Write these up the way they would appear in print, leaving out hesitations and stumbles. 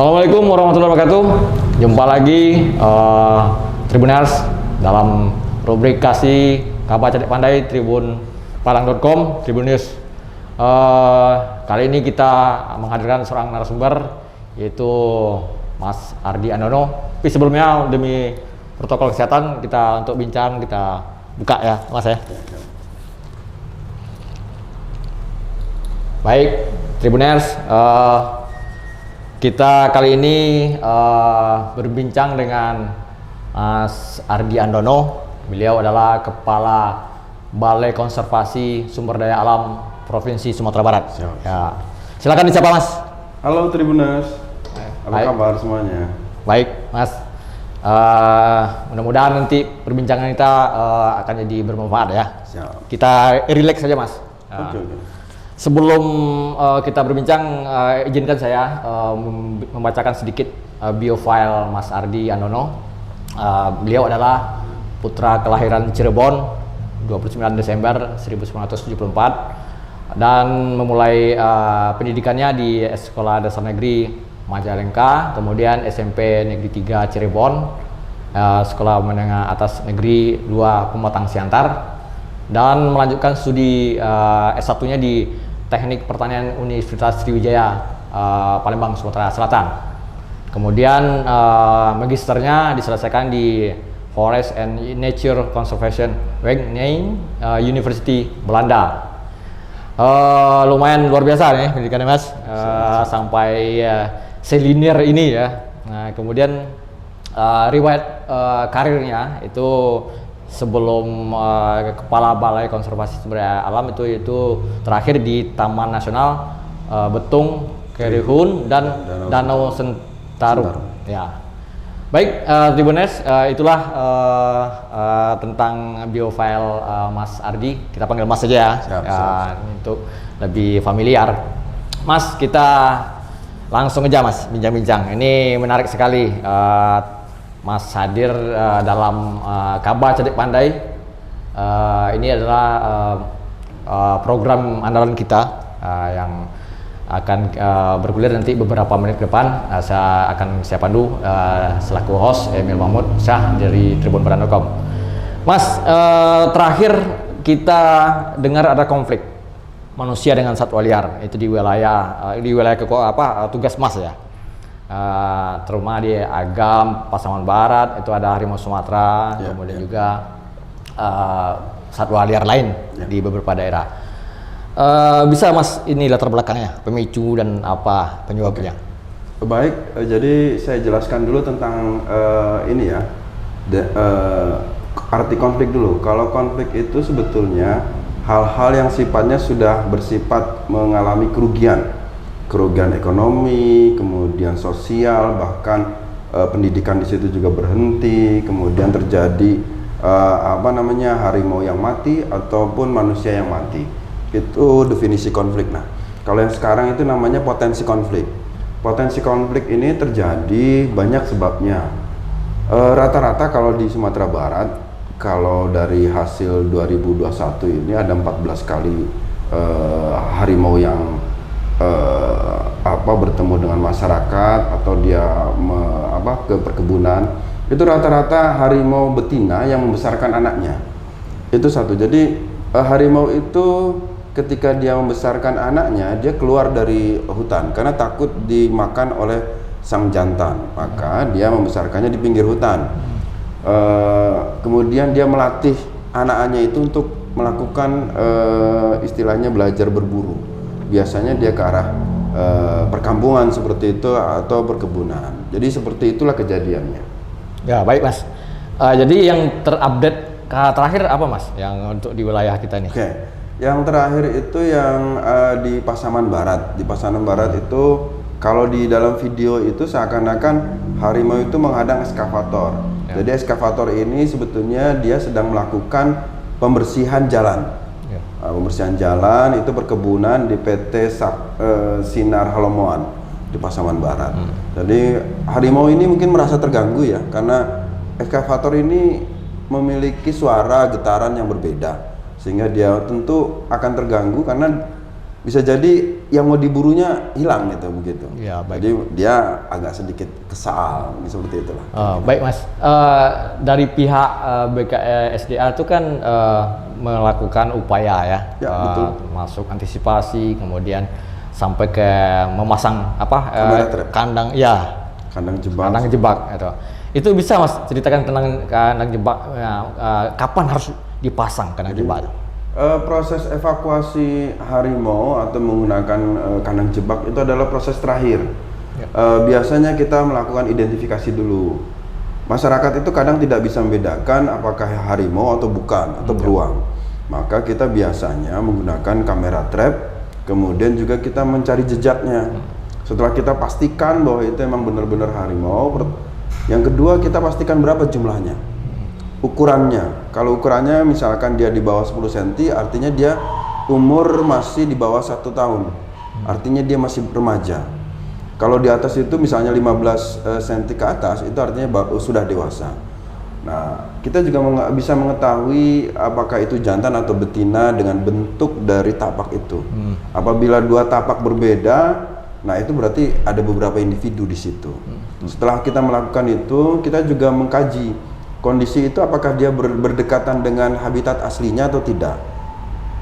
Assalamualaikum warahmatullahi wabarakatuh. Jumpa lagi Tribuners dalam rubrik kasih kabar cerdik pandai tribunpadang.com Tribun News. Kali ini kita menghadirkan seorang narasumber yaitu Mas Ardi Andono. Tapi sebelumnya demi protokol kesehatan kita untuk bincang kita buka ya Mas ya. Baik Tribuners, kita kali ini berbincang dengan Mas Ardi Andono. Beliau adalah Kepala Balai Konservasi Sumber Daya Alam Provinsi Sumatera Barat. Ya. Silakan disapa Mas. Halo Tribuners, apa kabar semuanya? Baik Mas, mudah-mudahan nanti perbincangan kita akan jadi bermanfaat ya. Siap. Kita relax saja Mas. Oke. Sebelum kita berbincang, izinkan saya membacakan sedikit biofile Mas Ardi Andono. Beliau adalah putra kelahiran Cirebon 29 Desember 1974 dan memulai pendidikannya di Sekolah Dasar Negeri Majalengka, kemudian SMP Negeri 3 Cirebon, Sekolah Menengah Atas Negeri 2 Pematang Siantar, dan melanjutkan studi S1-nya di Teknik Pertanian Universitas Sriwijaya, Palembang, Sumatera Selatan. Kemudian magisternya diselesaikan di Forest and Nature Conservation Wageningen University, Belanda. Lumayan luar biasa nih pendidikannya Mas, sampai selinier ini ya. Nah, kemudian riwayat karirnya itu sebelum Kepala Balai Konservasi Sumber Daya Alam itu terakhir di Taman Nasional Betung Kerihun dan Danau Sentarum. Ya. Baik, Tribuners, itulah tentang biofile Mas Ardi. Kita panggil Mas saja ya. Siap. Untuk lebih familiar. Mas, kita langsung aja Mas bincang-bincang. Ini menarik sekali. Mas hadir dalam kabar cerdik pandai. Ini adalah program andalan kita yang akan bergulir nanti beberapa menit ke depan. Saya akan pandu selaku host Emil Mahmud Syah dari tribunpadang.com. Mas, terakhir kita dengar ada konflik manusia dengan satwa liar itu di wilayah tugas Mas ya. Terutama di Agam, Pasaman Barat itu ada harimau Sumatera, kemudian juga satwa liar lain di beberapa daerah. Bisa Mas ini latar belakangnya, pemicu dan apa penyebabnya? Baik, jadi saya jelaskan dulu tentang ini ya, arti konflik dulu. Kalau konflik itu sebetulnya hal-hal yang sifatnya sudah bersifat mengalami kerugian ekonomi, kemudian sosial, bahkan pendidikan di situ juga berhenti, kemudian terjadi harimau yang mati ataupun manusia yang mati. Itu definisi konflik. Nah, kalau yang sekarang itu namanya potensi konflik. Potensi konflik ini terjadi banyak sebabnya. Rata-rata kalau di Sumatera Barat, kalau dari hasil 2021 ini ada 14 kali harimau yang bertemu dengan masyarakat atau dia ke perkebunan. Itu rata-rata harimau betina yang membesarkan anaknya. Itu satu. Jadi harimau itu ketika dia membesarkan anaknya, dia keluar dari hutan karena takut dimakan oleh sang jantan, maka dia membesarkannya di pinggir hutan. Kemudian dia melatih anak-anaknya itu untuk melakukan istilahnya belajar berburu. Biasanya dia ke arah perkampungan seperti itu atau perkebunan. Jadi seperti itulah kejadiannya. Ya, baik Mas. Jadi yang terupdate terakhir apa Mas yang untuk di wilayah kita ini? Oke. Yang terakhir itu yang di Pasaman Barat. Di Pasaman Barat itu kalau di dalam video itu seakan-akan harimau itu menghadang eskavator. Ya. Jadi eskavator ini sebetulnya dia sedang melakukan pembersihan jalan. Pembersihan jalan itu perkebunan di PT Sinar Halomoan di Pasaman Barat. Jadi harimau ini mungkin merasa terganggu ya, karena eskavator ini memiliki suara getaran yang berbeda, sehingga dia tentu akan terganggu karena bisa jadi yang mau diburunya hilang gitu begitu. Ya, baik. Jadi dia agak sedikit kesal seperti itulah. Baik Mas, dari pihak BKSDA itu kan melakukan upaya ya, Ya, betul. masuk antisipasi, kemudian sampai ke memasang Kamera trap. kandang, ya Kandang jebak. kandang jebak itu. Itu bisa Mas ceritakan tentang kandang jebak, kapan harus dipasang kandang jebak? Proses evakuasi harimau atau menggunakan kandang jebak itu adalah proses terakhir. Biasanya kita melakukan identifikasi dulu. Masyarakat itu kadang tidak bisa membedakan apakah harimau atau bukan atau beruang. Maka kita biasanya menggunakan kamera trap, kemudian juga kita mencari jejaknya. Setelah kita pastikan bahwa itu memang benar-benar harimau, yang kedua kita pastikan berapa jumlahnya. Ukurannya, kalau ukurannya misalkan dia di bawah 10 cm, artinya dia umur masih di bawah 1 tahun, artinya dia masih remaja. Kalau di atas itu misalnya 15 cm ke atas, itu artinya sudah dewasa. Nah, kita juga bisa mengetahui apakah itu jantan atau betina dengan bentuk dari tapak itu. Apabila dua tapak berbeda, nah itu berarti ada beberapa individu di situ. Setelah kita melakukan itu, kita juga mengkaji kondisi itu apakah dia berdekatan dengan habitat aslinya atau tidak.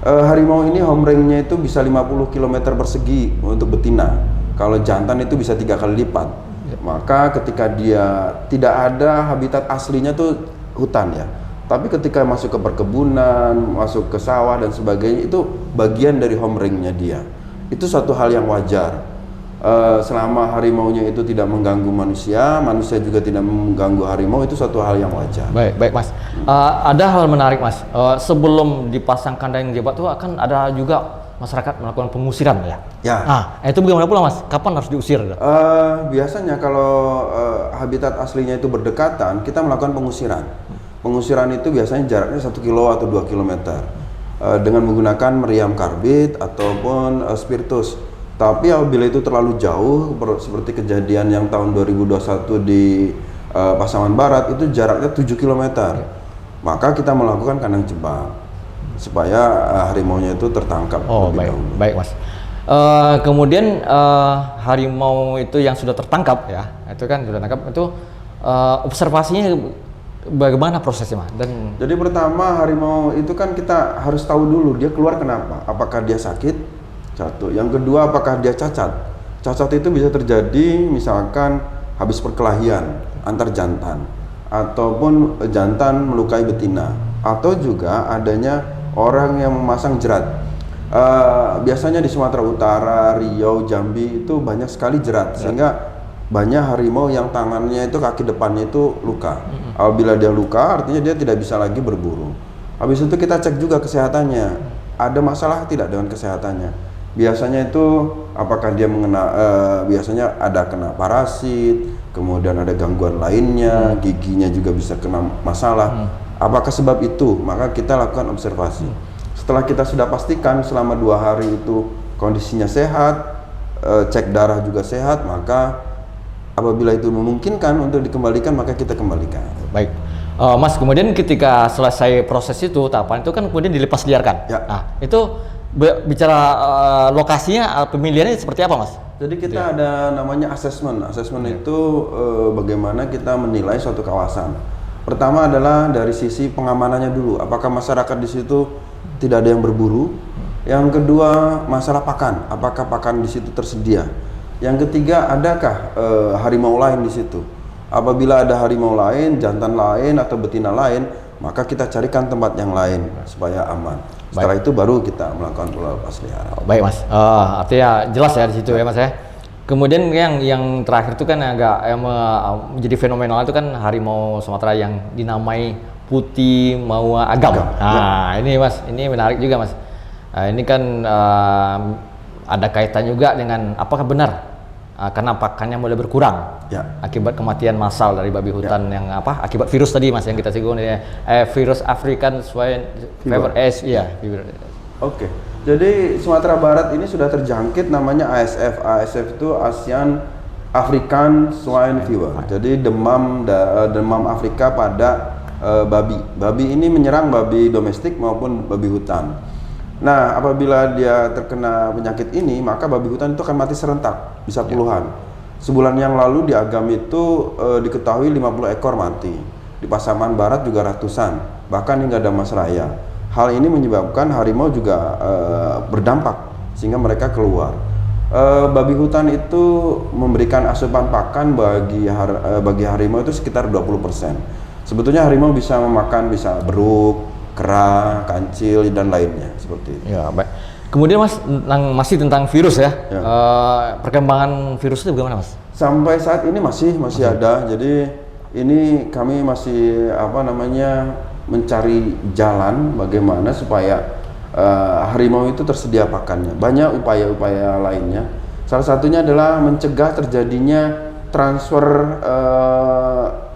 Harimau ini home range-nya itu bisa 50 km persegi untuk betina. Kalau jantan itu bisa 3 kali lipat. Maka ketika dia tidak ada habitat aslinya tuh hutan ya. Tapi ketika masuk ke perkebunan, masuk ke sawah dan sebagainya, itu bagian dari home range-nya dia. Itu suatu hal yang wajar. Selama harimaunya itu tidak mengganggu manusia, manusia juga tidak mengganggu harimau, itu suatu hal yang wajar. Baik Mas. Ada hal menarik Mas. Sebelum dipasang kandang jebak itu akan ada juga masyarakat melakukan pengusiran ya. Ya. Itu bagaimana pula Mas? Kapan harus diusir? Biasanya kalau habitat aslinya itu berdekatan, kita melakukan pengusiran. Pengusiran itu biasanya jaraknya 1 kilo atau 2 kilometer dengan menggunakan meriam karbit ataupun spiritus. Tapi apabila itu terlalu jauh, seperti kejadian yang tahun 2021 di Pasaman Barat, itu jaraknya 7 km. Maka kita melakukan kandang jebak supaya harimaunya itu tertangkap lebih dahulu. Baik Mas. Kemudian harimau itu yang sudah tertangkap ya, itu kan sudah tertangkap, itu observasinya bagaimana prosesnya Mas? Jadi pertama, harimau itu kan kita harus tahu dulu dia keluar kenapa. Apakah dia sakit? Satu. Yang kedua, apakah dia cacat? Cacat itu bisa terjadi misalkan habis perkelahian antar jantan, ataupun jantan melukai betina, atau juga adanya orang yang memasang jerat. Biasanya di Sumatera Utara, Riau, Jambi itu banyak sekali jerat, sehingga banyak harimau yang tangannya itu, kaki depannya itu luka. Apabila dia luka, artinya dia tidak bisa lagi berburu. Habis itu kita cek juga kesehatannya, ada masalah tidak dengan kesehatannya. Biasanya itu apakah dia biasanya ada kena parasit, kemudian ada gangguan lainnya, giginya juga bisa kena masalah. Apakah sebab itu? Maka kita lakukan observasi. Setelah kita sudah pastikan selama 2 hari itu kondisinya sehat, cek darah juga sehat, maka apabila itu memungkinkan untuk dikembalikan, maka kita kembalikan. Baik. Mas, kemudian ketika selesai proses itu, tahapan itu kan kemudian dilepas liarkan. Ya. Nah, itu bicara lokasinya, pemilihannya seperti apa Mas? Jadi kita ada namanya assessment. Assessment itu bagaimana kita menilai suatu kawasan. Pertama adalah dari sisi pengamanannya dulu. Apakah masyarakat di situ tidak ada yang berburu? Yang kedua, masalah pakan. Apakah pakan di situ tersedia? Yang ketiga, adakah harimau lain di situ? Apabila ada harimau lain, jantan lain atau betina lain, maka kita carikan tempat yang lain supaya aman. Setelah itu baru kita melakukan pelepas liaran. Baik Mas, artinya jelas ya di situ ya Mas ya. Kemudian yang terakhir itu kan agak menjadi fenomenal itu kan harimau Sumatera yang dinamai putih maua agam. Nah ini Mas, ini menarik juga Mas. Ini kan ada kaitan juga dengan apakah benar karena pakannya mulai berkurang akibat kematian massal dari babi hutan yang akibat virus tadi Mas yang kita singgung virus African Swine Fever Oke. Jadi Sumatera Barat ini sudah terjangkit namanya ASF. ASF itu Asian African Swine Fever. Jadi demam Afrika pada babi. Babi ini menyerang babi domestik maupun babi hutan. Nah, apabila dia terkena penyakit ini, maka babi hutan itu akan mati serentak, bisa puluhan. Sebulan yang lalu di Agam itu diketahui 50 ekor mati. Di Pasaman Barat juga ratusan, bahkan hingga Damasraya. Hal ini menyebabkan harimau juga berdampak, sehingga mereka keluar. Babi hutan itu memberikan asupan pakan bagi harimau itu sekitar 20%. Sebetulnya harimau bisa memakan beruk, kera, kancil dan lainnya seperti itu. Ya, baik. Kemudian Mas, masih tentang virus ya. Ya. Perkembangan virus itu bagaimana Mas? Sampai saat ini masih ada. Jadi ini kami masih mencari jalan bagaimana supaya harimau itu tersedia pakannya. Banyak upaya-upaya lainnya. Salah satunya adalah mencegah terjadinya transfer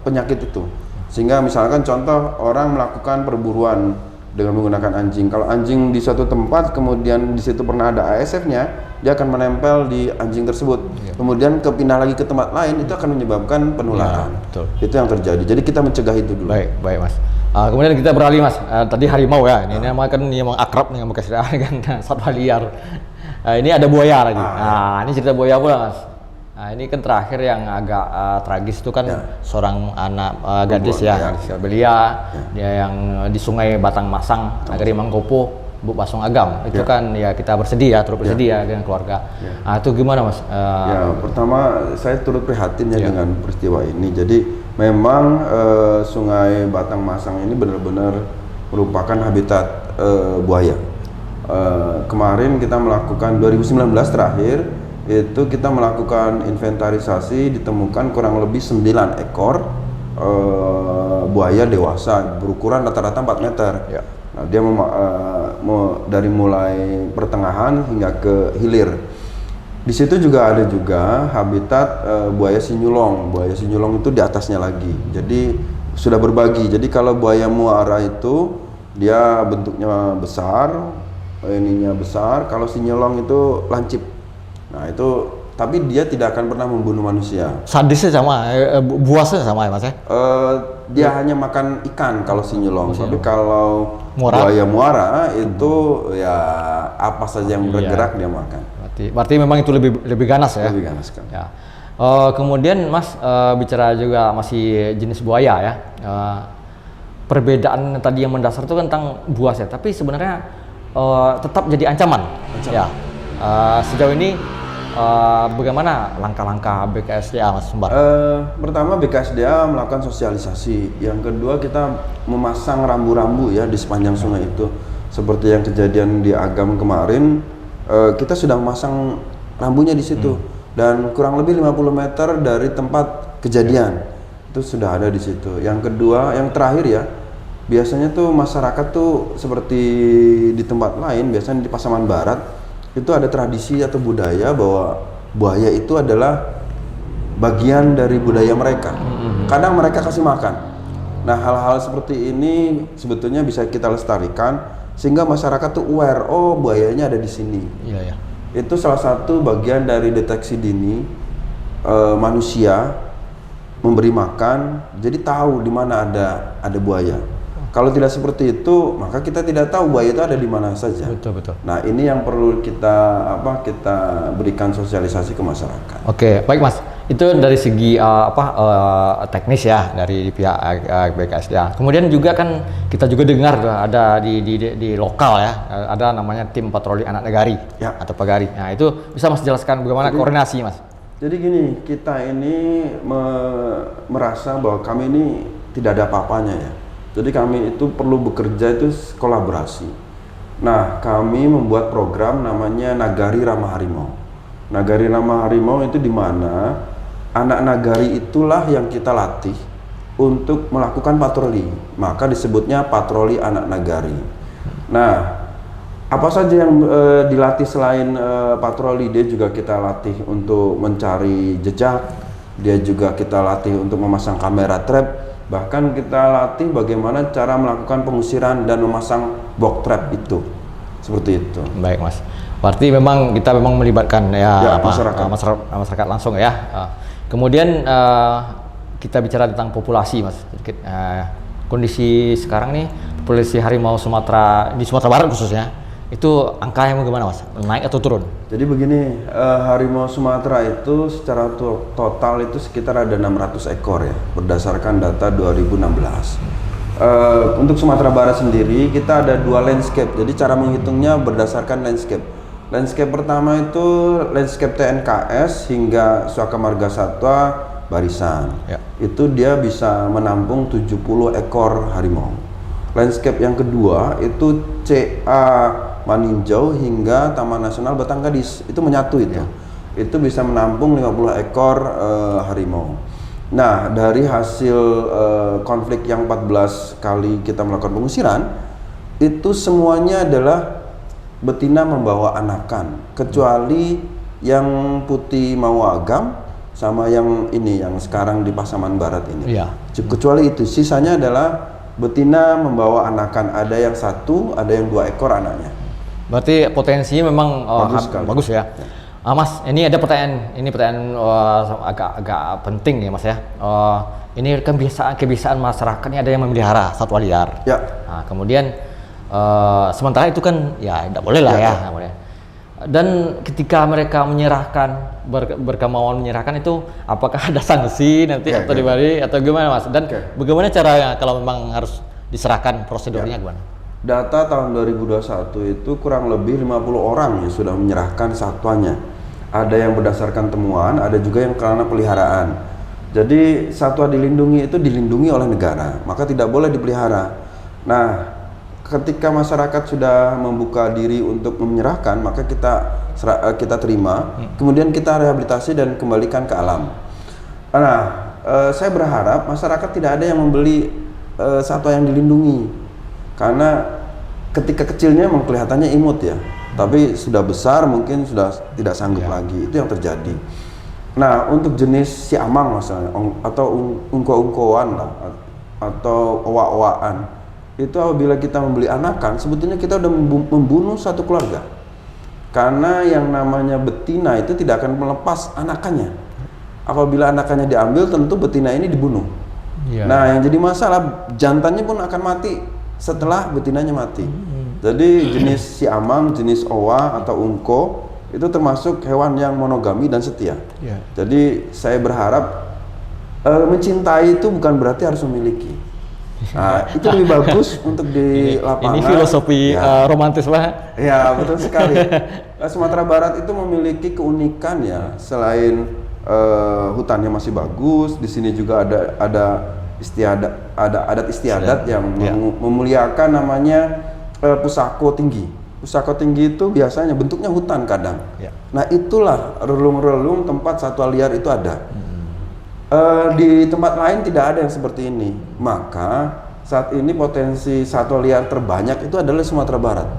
penyakit itu. Sehingga misalkan contoh orang melakukan perburuan dengan menggunakan anjing. Kalau anjing di suatu tempat kemudian di situ pernah ada ASF-nya, dia akan menempel di anjing tersebut. Kemudian kepindah lagi ke tempat lain, itu akan menyebabkan penularan. Betul. Itu yang terjadi. Jadi kita mencegah itu dulu. Baik Mas. Kemudian kita beralih Mas. Tadi harimau ya. Ini namanya kan yang akrab dengan bekas kan satwa liar. Ini ada buaya lagi. Nah, ini cerita buaya pula Mas. Nah, ini kan terakhir yang agak tragis itu kan seorang anak gadis ya, Belia, dia yang di Sungai Batang Masang, Nagari Mangkopo, Bu Pasong Agam. Itu kan ya kita bersedih ya, turut bersedih ya dengan keluarga. Nah, itu gimana Mas? Pertama saya turut prihatin ya dengan peristiwa ini. Jadi memang Sungai Batang Masang ini benar-benar merupakan habitat buaya. Kemarin kita melakukan 2019 terakhir itu kita melakukan inventarisasi, ditemukan kurang lebih 9 ekor buaya dewasa berukuran rata-rata 4 meter. Nah, dia dari mulai pertengahan hingga ke hilir. Di situ juga ada habitat buaya sinyulong. Buaya sinyulong itu di atasnya lagi. Jadi sudah berbagi. Jadi kalau buaya muara itu dia bentuknya besar, ininya besar. Kalau sinyulong itu lancip. Nah itu, tapi dia tidak akan pernah membunuh manusia. Sadisnya sama, buasnya sama ya Mas ya? Dia hanya makan ikan kalau sinyulong. Tapi kalau buaya muara itu ya apa saja yang bergerak dia makan. Berarti memang itu lebih ganas ya? Lebih ganas kan. Ya. Kemudian Mas bicara juga masih jenis buaya ya. Perbedaan tadi yang mendasar itu kan tentang buas ya, tapi sebenarnya tetap jadi ancaman. Ya. Sejauh ini bagaimana langkah-langkah BKSDA Mas Sumbar? Pertama BKSDA melakukan sosialisasi. Yang kedua kita memasang rambu-rambu ya di sepanjang sungai itu. Seperti yang kejadian di Agam kemarin, kita sudah memasang rambunya di situ. Dan kurang lebih 50 meter dari tempat kejadian itu sudah ada di situ. Yang kedua, yang terakhir ya, biasanya tuh masyarakat tuh seperti di tempat lain, biasanya di Pasaman Barat itu ada tradisi atau budaya bahwa buaya itu adalah bagian dari budaya mereka. Kadang mereka kasih makan. Nah, hal-hal seperti ini sebetulnya bisa kita lestarikan sehingga masyarakat tuh aware, oh buayanya ada di sini. Iya. Itu salah satu bagian dari deteksi dini manusia memberi makan, jadi tahu di mana ada buaya. Kalau tidak seperti itu, maka kita tidak tahu buaya itu ada di mana saja. Betul. Nah, ini yang perlu kita berikan sosialisasi ke masyarakat. Oke, baik Mas. Itu dari segi teknis ya dari pihak BKSDA. Kemudian juga kan kita juga dengar ada di lokal ya, ada namanya tim patroli anak negari atau Pagari. Nah, itu bisa Mas jelaskan bagaimana koordinasi Mas? Jadi gini, kita ini merasa bahwa kami ini tidak ada apa-apanya ya. Jadi kami itu perlu bekerja itu kolaborasi. Nah, kami membuat program namanya Nagari Ramah Harimau. Nagari Ramah Harimau itu di mana anak nagari itulah yang kita latih untuk melakukan patroli. Maka disebutnya patroli anak nagari. Nah, apa saja yang dilatih selain patroli, dia juga kita latih untuk mencari jejak. Dia juga kita latih untuk memasang kamera trap. Bahkan kita latih bagaimana cara melakukan pengusiran dan memasang box trap itu. Seperti itu. Baik Mas. Berarti kita memang melibatkan masyarakat langsung ya. Kemudian kita bicara tentang populasi Mas. Kondisi sekarang nih populasi harimau di Sumatera Barat khususnya Itu angkanya gimana Mas? Naik atau turun? Jadi begini, harimau Sumatera itu secara total itu sekitar ada 600 ekor ya, berdasarkan data 2016. Untuk Sumatera Barat sendiri kita ada 2 landscape, jadi cara menghitungnya berdasarkan landscape. Landscape pertama itu landscape TNKS hingga Suaka Marga Satwa Barisan. Ya. Itu dia bisa menampung 70 ekor harimau. Landscape yang kedua itu CA Maninjau hingga Taman Nasional Batanggadis, itu menyatu itu. Itu bisa menampung 50 ekor harimau. Nah, dari hasil konflik yang 14 kali kita melakukan pengusiran, itu semuanya adalah betina membawa anakan, kecuali yang putih Mawagam sama yang ini yang sekarang di Pasaman Barat ini. Iya. Kecuali itu, sisanya adalah betina membawa anakan, ada yang 1, ada yang 2 ekor anaknya. Berarti potensinya memang bagus ya. Mas, ini ada pertanyaan agak penting ya Mas ya. Ini kan kebiasaan masyarakat ini ada yang memelihara satwa liar. Ya. Nah, kemudian sementara itu kan ya tidak boleh lah ya. Dan ketika mereka menyerahkan berkemauan menyerahkan itu, apakah ada sanksi nanti atau dibalik atau gimana Mas? Dan bagaimana caranya kalau memang harus diserahkan, prosedurnya gimana? Data tahun 2021 itu kurang lebih 50 orang yang sudah menyerahkan satwanya. Ada yang berdasarkan temuan, ada juga yang karena peliharaan. Jadi satwa dilindungi itu dilindungi oleh negara, maka tidak boleh dipelihara. Nah, ketika masyarakat sudah membuka diri untuk menyerahkan, maka kita terima, kemudian kita rehabilitasi dan kembalikan ke alam. Nah, saya berharap masyarakat tidak ada yang membeli satwa yang dilindungi. Karena ketika kecilnya memang kelihatannya imut ya, tapi sudah besar mungkin sudah tidak sanggup lagi. Itu yang terjadi. Nah, untuk jenis siamang misalnya, atau ungko-ungkoan lah, atau owa-owaan, itu apabila kita membeli anakan, sebetulnya kita sudah membunuh satu keluarga. Karena yang namanya betina itu tidak akan melepas anakannya. Apabila anakannya diambil, tentu betina ini dibunuh. Nah, yang jadi masalah, jantannya pun akan mati setelah betinanya mati. Jadi jenis siamang, jenis owa atau ungko itu termasuk hewan yang monogami dan setia. Jadi saya berharap mencintai itu bukan berarti harus memiliki. Nah, itu lebih bagus untuk di lapangan. Ini filosofi romantis banget. Ya, betul sekali. Sumatera Barat itu memiliki keunikan ya, selain hutannya masih bagus, di sini juga ada adat istiadat yang memuliakan namanya pusako tinggi. Pusako tinggi itu biasanya bentuknya hutan kadang. Nah, itulah relung-relung tempat satwa liar itu ada. Di tempat lain tidak ada yang seperti ini. Maka saat ini potensi satwa liar terbanyak itu adalah Sumatera Barat.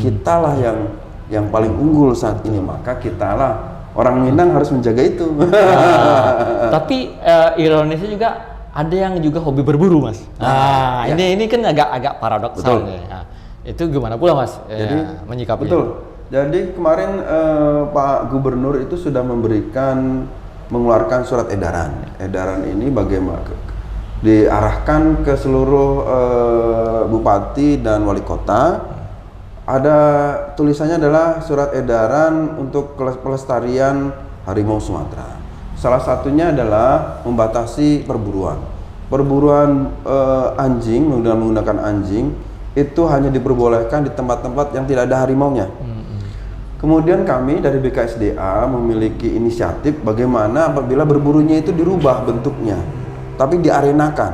Kitalah yang paling unggul saat ini. Maka kitalah orang Minang harus menjaga itu. Tapi ironisnya juga ada yang juga hobi berburu Mas. Ini kan agak paradoksal nih. Nah, itu gimana pula Mas? Jadi menyikapi. Betul. Jadi kemarin Pak Gubernur itu sudah mengeluarkan surat edaran. Edaran ini bagaimana diarahkan ke seluruh bupati dan wali kota. Ada tulisannya adalah surat edaran untuk pelestarian harimau Sumatera. Salah satunya adalah membatasi perburuan. Perburuan anjing dengan menggunakan anjing itu hanya diperbolehkan di tempat-tempat yang tidak ada harimaunya. Kemudian kami dari BKSDA memiliki inisiatif bagaimana apabila berburunya itu dirubah bentuknya, tapi diarenakan.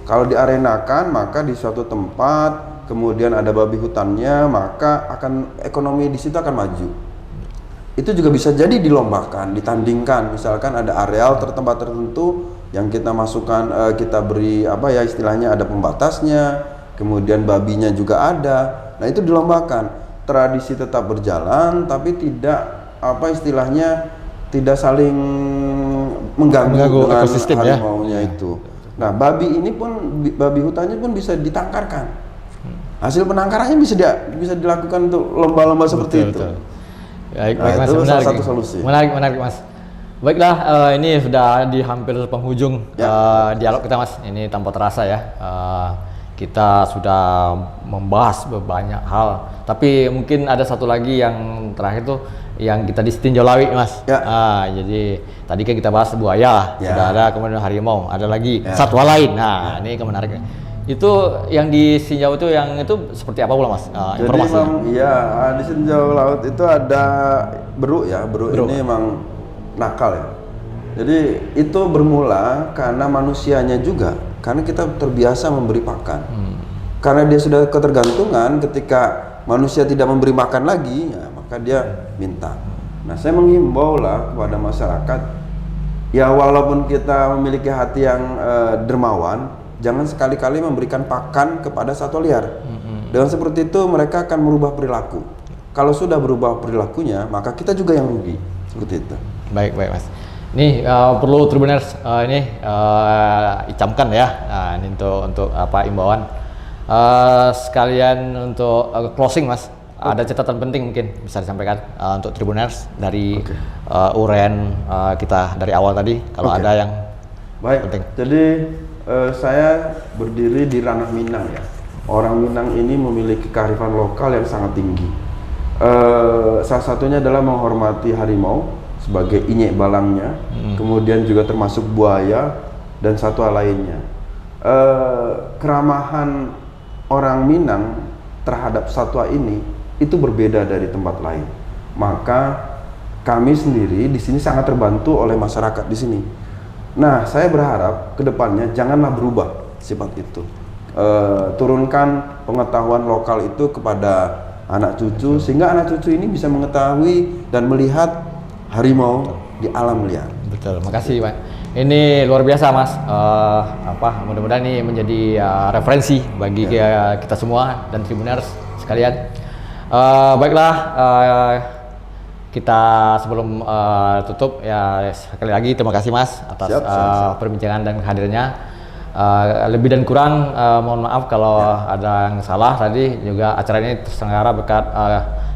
Kalau diarenakan maka di suatu tempat, kemudian ada babi hutannya, maka akan ekonomi di situ akan maju. Itu juga bisa jadi dilombakan, ditandingkan. Misalkan ada areal tempat tertentu yang kita masukkan, kita beri istilahnya ada pembatasnya, kemudian babinya juga ada. Nah, itu dilombakan. Tradisi tetap berjalan, tapi tidak tidak saling mengganggu dengan ekosistem harimaunya itu. Nah, babi hutannya pun bisa ditangkarkan. Hasil penangkarannya bisa dilakukan untuk lomba-lomba seperti itu. Baik, Mas, itu salah satu solusi. Menarik Mas. Baiklah, ini sudah di hampir penghujung dialog kita Mas. Ini tanpa terasa ya. kita sudah membahas banyak hal. Tapi mungkin ada satu lagi yang terakhir tuh yang kita di tinjau lawi, Mas. Ya. Jadi tadi kan kita bahas buaya, Ya. sudah ada, kemudian harimau, ada lagi satwa lain. Nah, ini yang menarik. Itu yang di tinjau itu yang itu seperti apa pula, Mas? Jadi Informasinya. memang iya, di tinjau laut itu ada beruk ya, beruk ini emang nakal ya. Jadi itu bermula karena manusianya juga, karena kita terbiasa memberi pakan. Karena dia sudah ketergantungan, ketika manusia tidak memberi makan lagi, ya, maka dia minta. Nah, saya menghimbau lah kepada masyarakat, ya walaupun kita memiliki hati yang dermawan, jangan sekali-kali memberikan pakan kepada satwa liar. Dengan seperti itu mereka akan merubah perilaku. Kalau sudah berubah perilakunya, maka kita juga yang rugi. Seperti itu. Baik, Mas. Ini perlu Tribuners ini icamkan ya. Nah, ini untuk apa imbauan. Sekalian untuk closing, Mas. Ada catatan penting mungkin bisa disampaikan untuk Tribuners dari uraian kita dari awal tadi. Kalau ada yang baik penting. Jadi saya berdiri di ranah Minang ya. Orang Minang ini memiliki kearifan lokal yang sangat tinggi. Salah satunya adalah menghormati harimau sebagai inyek balangnya, kemudian juga termasuk buaya dan satwa lainnya. Keramahan orang Minang terhadap satwa ini itu berbeda dari tempat lain. Maka kami sendiri di sini sangat terbantu oleh masyarakat di sini. Nah, saya berharap kedepannya janganlah berubah sifat itu. Turunkan pengetahuan lokal itu kepada anak cucu, sehingga anak cucu ini bisa mengetahui dan melihat harimau di alam liar. Betul, makasih Pak. Ini luar biasa Mas. Mudah-mudahan ini menjadi referensi bagi kita semua dan Tribuners sekalian. Baiklah, kita sebelum tutup ya sekali lagi terima kasih Mas atas perbincangan dan kehadirannya. Lebih dan kurang mohon maaf kalau ada yang salah. Tadi juga acara ini terselenggara berkat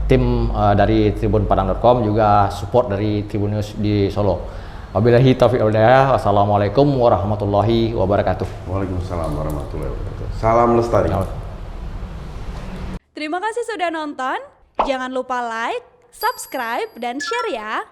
tim dari tribunpadang.com, juga support dari Tribun News di Solo. Wabillahi taufiq wal hidayah. Wassalamualaikum warahmatullahi wabarakatuh. Waalaikumsalam warahmatullahi wabarakatuh. Salam lestari. Terima kasih sudah nonton. Jangan lupa like, subscribe, dan share ya.